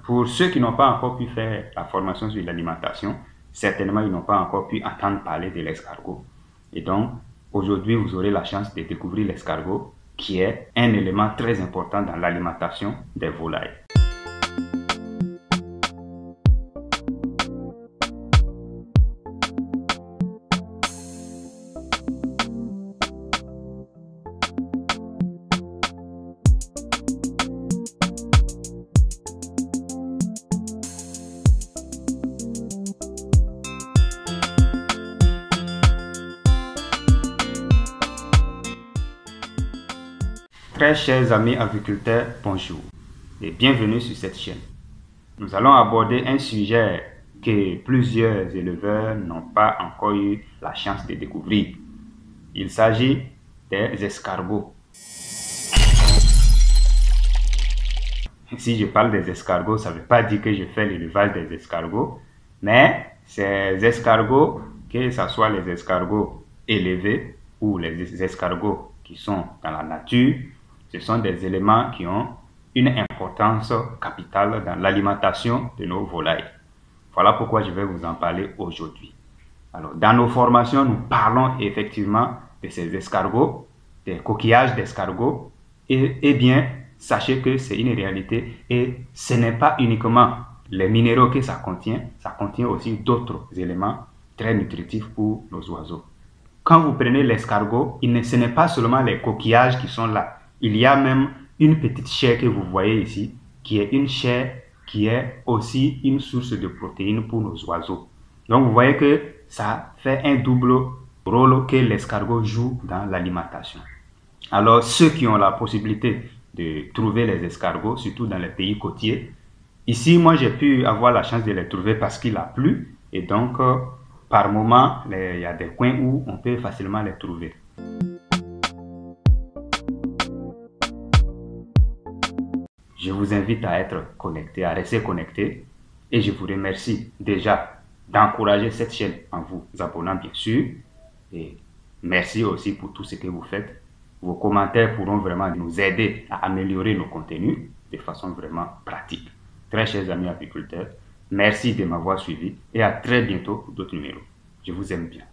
Pour ceux qui n'ont pas encore pu faire la formation sur l'alimentation, certainement ils n'ont pas encore pu entendre parler de l'escargot. Et donc, aujourd'hui, vous aurez la chance de découvrir l'escargot, qui est un élément très important dans l'alimentation des volailles. Très chers amis agriculteurs, bonjour et bienvenue sur cette chaîne. Nous allons aborder un sujet que plusieurs éleveurs n'ont pas encore eu la chance de découvrir. Il s'agit des escargots. Si je parle des escargots, ça ne veut pas dire que je fais l'élevage des escargots, mais ces escargots, que ce soit les escargots élevés ou les escargots qui sont dans la nature, ce sont des éléments qui ont une importance capitale dans l'alimentation de nos volailles. Voilà pourquoi je vais vous en parler aujourd'hui. Alors, dans nos formations, nous parlons effectivement de ces escargots, des coquillages d'escargots, et bien, sachez que c'est une réalité et ce n'est pas uniquement les minéraux que ça contient aussi d'autres éléments très nutritifs pour nos oiseaux. Quand vous prenez l'escargot, ce n'est pas seulement les coquillages qui sont là. Il y a même une petite chair que vous voyez ici, qui est une chair qui est aussi une source de protéines pour nos oiseaux. Donc vous voyez que ça fait un double rôle que l'escargot joue dans l'alimentation. Alors ceux qui ont la possibilité de trouver les escargots, surtout dans les pays côtiers, ici moi j'ai pu avoir la chance de les trouver parce qu'il a plu et donc par moment il y a des coins où on peut facilement les trouver. Je vous invite à être connecté, à rester connecté et je vous remercie déjà d'encourager cette chaîne en vous abonnant bien sûr et merci aussi pour tout ce que vous faites. Vos commentaires pourront vraiment nous aider à améliorer nos contenus de façon vraiment pratique. Très chers amis agriculteurs, merci de m'avoir suivi et à très bientôt pour d'autres numéros. Je vous aime bien.